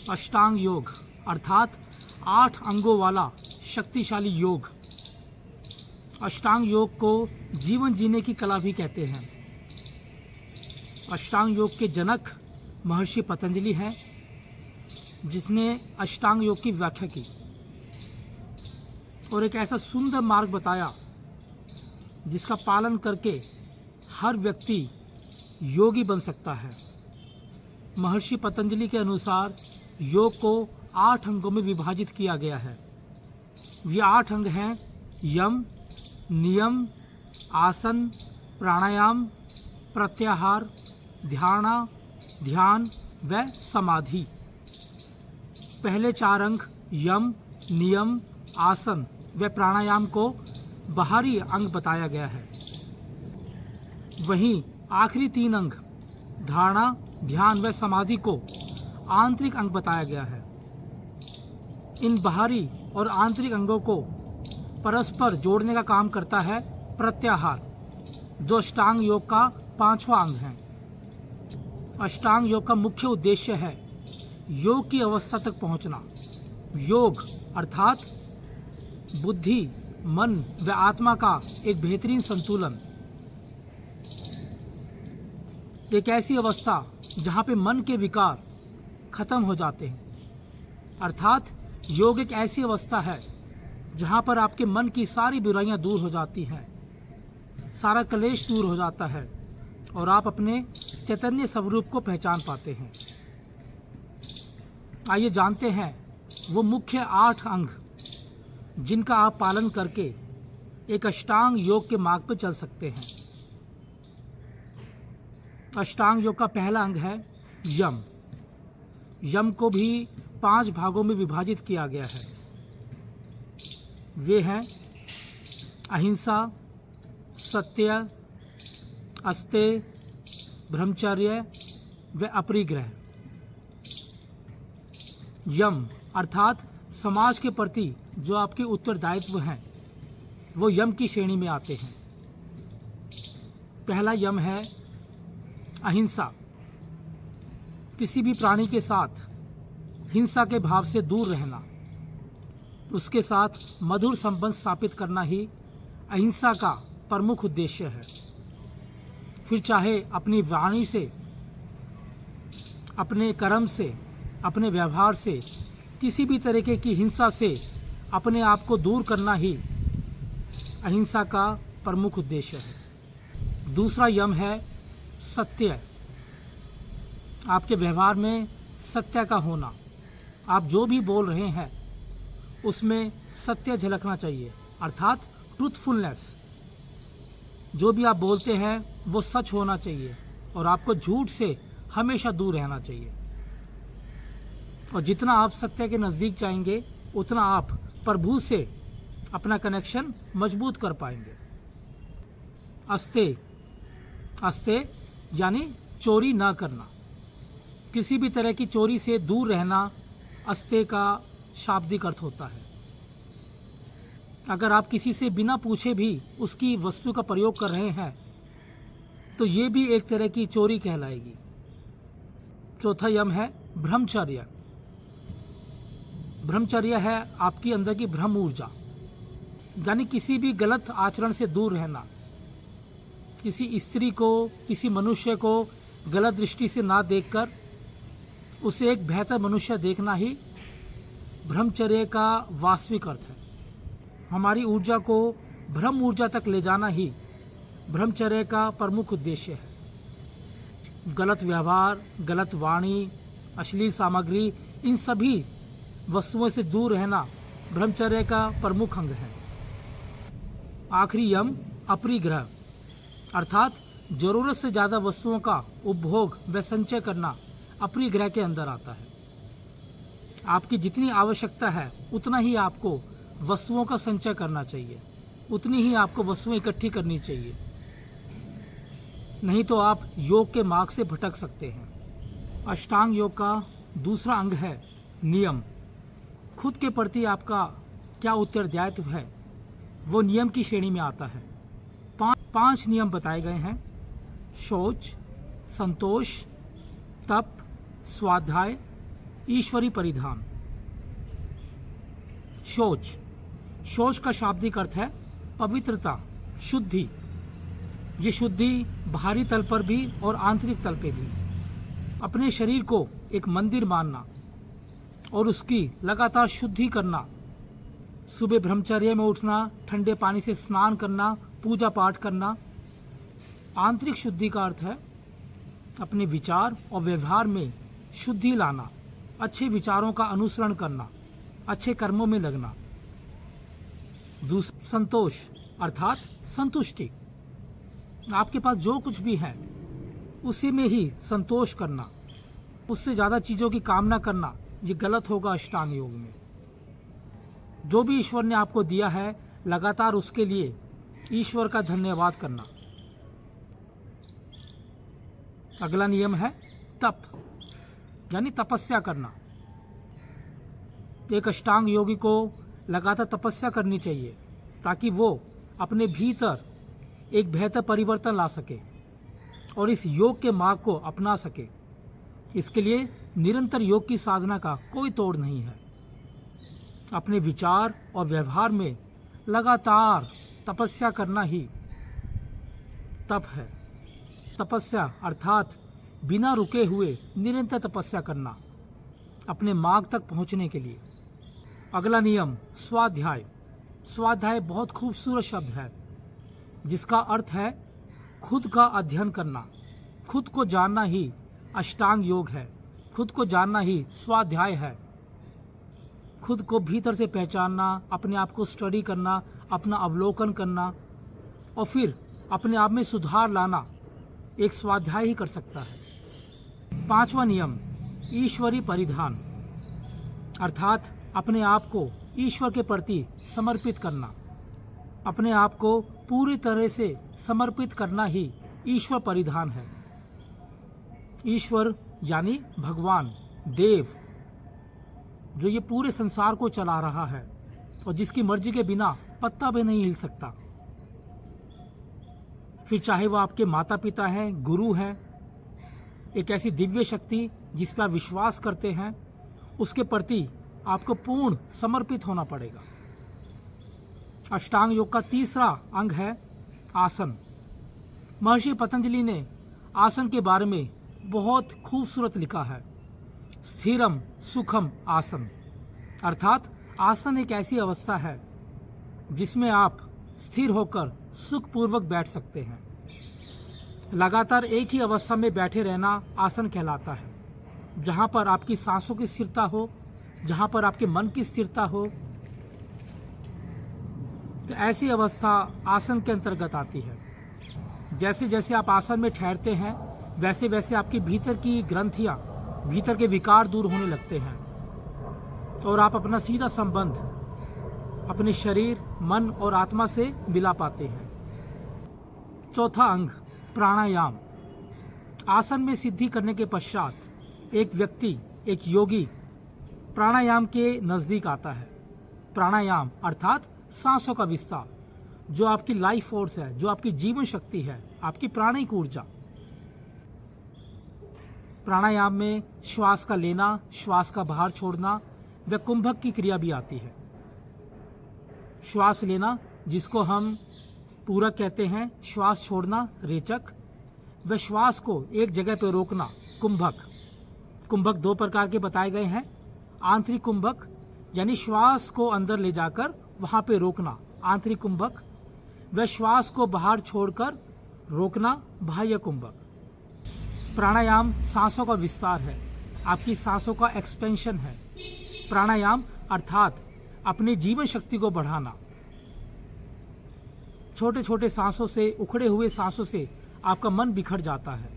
अष्टांग योग अर्थात 8 अंगों वाला शक्तिशाली योग। अष्टांग योग को जीवन जीने की कला भी कहते हैं। अष्टांग योग के जनक महर्षि पतंजलि हैं, जिसने अष्टांग योग की व्याख्या की और एक ऐसा सुंदर मार्ग बताया जिसका पालन करके हर व्यक्ति योगी बन सकता है। महर्षि पतंजलि के अनुसार योग को 8 अंगों में विभाजित किया गया है। ये 8 अंग हैं यम, नियम, आसन, प्राणायाम, प्रत्याहार, ध्यान व समाधि। पहले 4 अंग यम, नियम, आसन व प्राणायाम को बाहरी अंग बताया गया है। वहीं आखिरी 3 अंग धारणा, ध्यान व समाधि को आंतरिक अंग बताया गया है। इन बाहरी और आंतरिक अंगों को परस्पर जोड़ने का काम करता है प्रत्याहार, जो अष्टांग योग का 5वां अंग है। अष्टांग योग का मुख्य उद्देश्य है योग की अवस्था तक पहुंचना। योग अर्थात बुद्धि, मन व आत्मा का एक बेहतरीन संतुलन। एक ऐसी अवस्था जहां पे मन के विकार खत्म हो जाते हैं। अर्थात योग एक ऐसी अवस्था है जहां पर आपके मन की सारी बुराइयां दूर हो जाती हैं, सारा क्लेश दूर हो जाता है और आप अपने चैतन्य स्वरूप को पहचान पाते हैं। आइए जानते हैं वो मुख्य 8 अंग जिनका आप पालन करके एक अष्टांग योग के मार्ग पर चल सकते हैं। अष्टांग योग का पहला अंग है यम। यम को भी 5 भागों में विभाजित किया गया है। वे हैं अहिंसा, सत्य, अस्तेय, ब्रह्मचर्य व अपरिग्रह। यम अर्थात समाज के प्रति जो आपके उत्तरदायित्व हैं वो यम की श्रेणी में आते हैं। पहला यम है अहिंसा। किसी भी प्राणी के साथ हिंसा के भाव से दूर रहना, उसके साथ मधुर संबंध स्थापित करना ही अहिंसा का प्रमुख उद्देश्य है। फिर चाहे अपनी वाणी से, अपने कर्म से, अपने व्यवहार से किसी भी तरीके की हिंसा से अपने आप को दूर करना ही अहिंसा का प्रमुख उद्देश्य है। दूसरा यम है सत्य। आपके व्यवहार में सत्य का होना। आप जो भी बोल रहे हैं उसमें सत्य झलकना चाहिए, अर्थात ट्रूथफुलनेस। जो भी आप बोलते हैं वो सच होना चाहिए और आपको झूठ से हमेशा दूर रहना चाहिए। और जितना आप सत्य के नज़दीक जाएंगे उतना आप प्रभु से अपना कनेक्शन मजबूत कर पाएंगे। अस्तेय, अस्तेय यानी चोरी ना करना। किसी भी तरह की चोरी से दूर रहना अस्तेय का शाब्दिक अर्थ होता है। अगर आप किसी से बिना पूछे भी उसकी वस्तु का प्रयोग कर रहे हैं तो ये भी एक तरह की चोरी कहलाएगी। चौथा यम है ब्रह्मचर्य। ब्रह्मचर्य है आपकी अंदर की ब्रह्म ऊर्जा, यानी किसी भी गलत आचरण से दूर रहना। किसी स्त्री को, किसी मनुष्य को गलत दृष्टि से ना देखकर उसे एक बेहतर मनुष्य देखना ही ब्रह्मचर्य का वास्तविक अर्थ है। हमारी ऊर्जा को ब्रह्म ऊर्जा तक ले जाना ही ब्रह्मचर्य का प्रमुख उद्देश्य है। गलत व्यवहार, गलत वाणी, अश्लील सामग्री, इन सभी वस्तुओं से दूर रहना ब्रह्मचर्य का प्रमुख अंग है। आखिरी यम अपरिग्रह अर्थात जरूरत से ज़्यादा वस्तुओं का उपभोग व संचय करना अपरिग्रह के अंदर आता है। आपकी जितनी आवश्यकता है उतना ही आपको वस्तुओं का संचय करना चाहिए, उतनी ही आपको वस्तुएं इकट्ठी करनी चाहिए, नहीं तो आप योग के मार्ग से भटक सकते हैं। अष्टांग योग का दूसरा अंग है नियम। खुद के प्रति आपका क्या उत्तरदायित्व है वो नियम की श्रेणी में आता है। 5 नियम बताए गए हैं: शौच, संतोष, तप, स्वाध्याय, ईश्वरी परिधान। शौच, शौच का शाब्दिक अर्थ है पवित्रता, शुद्धि। ये शुद्धि बाहरी तल पर भी और आंतरिक तल पे भी। अपने शरीर को एक मंदिर मानना और उसकी लगातार शुद्धि करना। सुबह ब्रह्मचर्य में उठना, ठंडे पानी से स्नान करना, पूजा पाठ करना। आंतरिक शुद्धि का अर्थ है अपने विचार और व्यवहार में शुद्धि लाना, अच्छे विचारों का अनुसरण करना, अच्छे कर्मों में लगना। संतोष अर्थात संतुष्टि। आपके पास जो कुछ भी है उसी में ही संतोष करना, उससे ज्यादा चीजों की कामना करना ये गलत होगा। अष्टांग योग में जो भी ईश्वर ने आपको दिया है लगातार उसके लिए ईश्वर का धन्यवाद करना। अगला नियम है तप, यानी तपस्या करना। एक अष्टांग योगी को लगातार तपस्या करनी चाहिए ताकि वो अपने भीतर एक बेहतर परिवर्तन ला सके और इस योग के मार्ग को अपना सके। इसके लिए निरंतर योग की साधना का कोई तोड़ नहीं है। अपने विचार और व्यवहार में लगातार तपस्या करना ही तप है। तपस्या अर्थात बिना रुके हुए निरंतर तपस्या करना अपने मार्ग तक पहुंचने के लिए। अगला नियम स्वाध्याय। स्वाध्याय बहुत खूबसूरत शब्द है जिसका अर्थ है खुद का अध्ययन करना। खुद को जानना ही अष्टांग योग है, खुद को जानना ही स्वाध्याय है। खुद को भीतर से पहचानना, अपने आप को स्टडी करना, अपना अवलोकन करना और फिर अपने आप में सुधार लाना एक स्वाध्याय ही कर सकता है। 5वां नियम ईश्वरी परिधान अर्थात अपने आप को ईश्वर के प्रति समर्पित करना। अपने आप को पूरी तरह से समर्पित करना ही ईश्वर परिधान है। ईश्वर यानी भगवान, देव, जो ये पूरे संसार को चला रहा है और जिसकी मर्जी के बिना पत्ता भी नहीं हिल सकता। फिर चाहे वो आपके माता पिता हैं, गुरु हैं, एक ऐसी दिव्य शक्ति जिस पर आप विश्वास करते हैं, उसके प्रति आपको पूर्ण समर्पित होना पड़ेगा। अष्टांग योग का तीसरा अंग है आसन। महर्षि पतंजलि ने आसन के बारे में बहुत खूबसूरत लिखा है। स्थिरम सुखम आसन अर्थात आसन एक ऐसी अवस्था है जिसमें आप स्थिर होकर सुखपूर्वक बैठ सकते हैं। लगातार एक ही अवस्था में बैठे रहना आसन कहलाता है, जहां पर आपकी सांसों की स्थिरता हो, जहां पर आपके मन की स्थिरता हो। तो ऐसी अवस्था आसन के अंतर्गत आती है। जैसे जैसे आप आसन में ठहरते हैं वैसे वैसे आपकी भीतर की ग्रंथियां, भीतर के विकार दूर होने लगते हैं और आप अपना सीधा संबंध अपने शरीर, मन और आत्मा से मिला पाते हैं। चौथा अंग प्राणायाम। आसन में सिद्धि करने के पश्चात एक व्यक्ति, एक योगी प्राणायाम के नजदीक आता है। प्राणायाम अर्थात सांसों का विस्तार, जो आपकी लाइफ फोर्स है, जो आपकी जीवन शक्ति है, आपकी प्राणिक ऊर्जा। प्राणायाम में श्वास का लेना, श्वास का बाहर छोड़ना व कुंभक की क्रिया भी आती है। श्वास लेना जिसको हम पूरक कहते हैं, श्वास छोड़ना रेचक, व श्वास को एक जगह पर रोकना कुंभक। कुंभक दो प्रकार के बताए गए हैं। आंतरिक कुंभक यानी श्वास को अंदर ले जाकर वहां पे रोकना आंतरिक कुंभक, व श्वास को बाहर छोड़कर रोकना बाह्य कुंभक। प्राणायाम सांसों का विस्तार है, आपकी सांसों का एक्सपेंशन है। प्राणायाम अर्थात अपनी जीवन शक्ति को बढ़ाना। छोटे छोटे सांसों से, उखड़े हुए सांसों से आपका मन बिखर जाता है,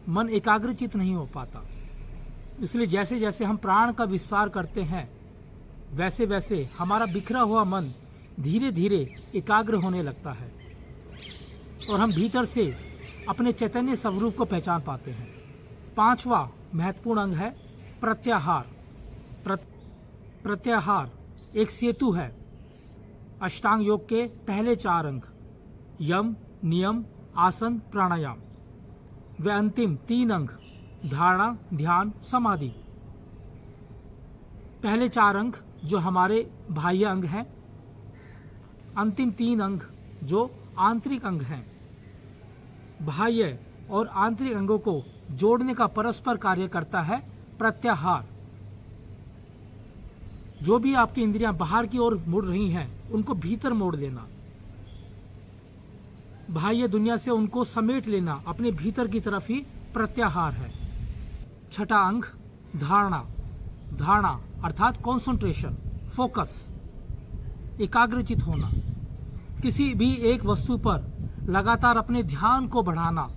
मन एकाग्रचित नहीं हो पाता। इसलिए जैसे जैसे हम प्राण का विस्तार करते हैं वैसे वैसे हमारा बिखरा हुआ मन धीरे धीरे एकाग्र होने लगता है और हम भीतर से अपने चैतन्य स्वरूप को पहचान पाते हैं। 5वां महत्वपूर्ण अंग है प्रत्याहार। प्रत्याहार एक सेतु है अष्टांग योग के पहले 4 अंग यम, नियम, आसन, प्राणायाम व अंतिम 3 अंग धारणा, ध्यान, समाधि। पहले 4 अंग जो हमारे बाह्य अंग हैं, अंतिम 3 अंग जो आंतरिक अंग हैं। बाह्य और आंतरिक अंगों को जोड़ने का परस्पर कार्य करता है प्रत्याहार। जो भी आपकी इंद्रियां बाहर की ओर मुड़ रही हैं, उनको भीतर मोड़ लेना, बाह्य दुनिया से उनको समेट लेना अपने भीतर की तरफ ही प्रत्याहार है। छठा अंग धारणा। धारणा अर्थात कंसंट्रेशन, फोकस, एकाग्रचित होना, किसी भी एक वस्तु पर लगातार अपने ध्यान को बढ़ाना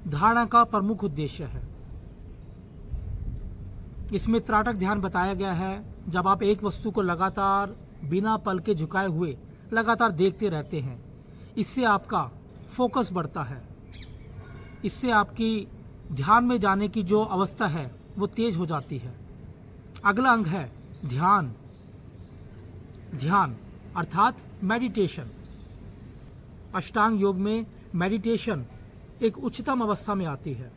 धारणा का प्रमुख उद्देश्य है। इसमें त्राटक ध्यान बताया गया है। जब आप एक वस्तु को लगातार बिना पल के झुकाए हुए लगातार देखते रहते हैं, इससे आपका फोकस बढ़ता है, इससे आपकी ध्यान में जाने की जो अवस्था है वो तेज हो जाती है। अगला अंग है ध्यान। ध्यान अर्थात मेडिटेशन। अष्टांग योग में मेडिटेशन एक उच्चतम अवस्था में आती है,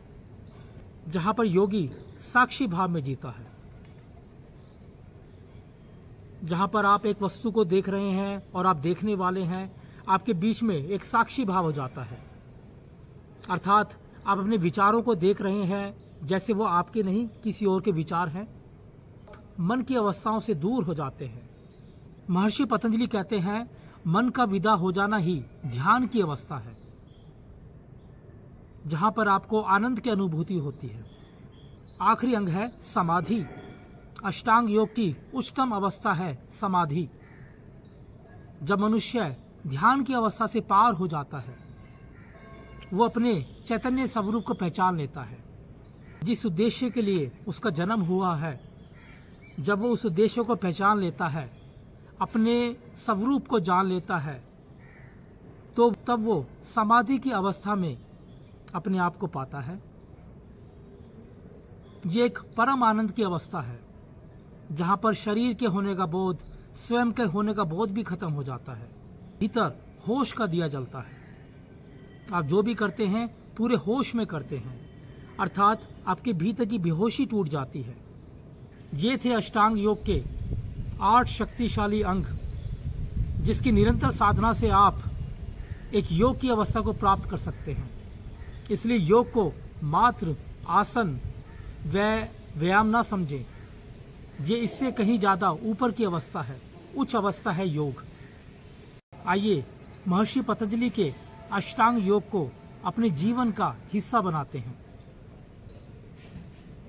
जहां पर योगी साक्षी भाव में जीता है, जहां पर आप एक वस्तु को देख रहे हैं और आप देखने वाले हैं, आपके बीच में एक साक्षी भाव हो जाता है। अर्थात आप अपने विचारों को देख रहे हैं जैसे वो आपके नहीं किसी और के विचार हैं। मन की अवस्थाओं से दूर हो जाते हैं। महर्षि पतंजलि कहते हैं मन का विदा हो जाना ही ध्यान की अवस्था है, जहां पर आपको आनंद की अनुभूति होती है। आखिरी अंग है समाधि। अष्टांग योग की उच्चतम अवस्था है समाधि। जब मनुष्य ध्यान की अवस्था से पार हो जाता है, वो अपने चैतन्य स्वरूप को पहचान लेता है। जिस उद्देश्य के लिए उसका जन्म हुआ है, जब वो उस उद्देश्य को पहचान लेता है, अपने स्वरूप को जान लेता है, तो तब वो समाधि की अवस्था में अपने आप को पाता है। ये एक परम आनंद की अवस्था है, जहां पर शरीर के होने का बोध, स्वयं के होने का बोध भी खत्म हो जाता है। भीतर होश का दिया जलता है। आप जो भी करते हैं पूरे होश में करते हैं, अर्थात आपके भीतर की बेहोशी टूट जाती है। ये थे अष्टांग योग के 8 शक्तिशाली अंग, जिसकी निरंतर साधना से आप एक योग की अवस्था को प्राप्त कर सकते हैं। इसलिए योग को मात्र आसन व व्यायाम ना समझें। ये इससे कहीं ज़्यादा ऊपर की अवस्था है, उच्च अवस्था है योग। आइए महर्षि पतंजलि के अष्टांग योग को अपने जीवन का हिस्सा बनाते हैं।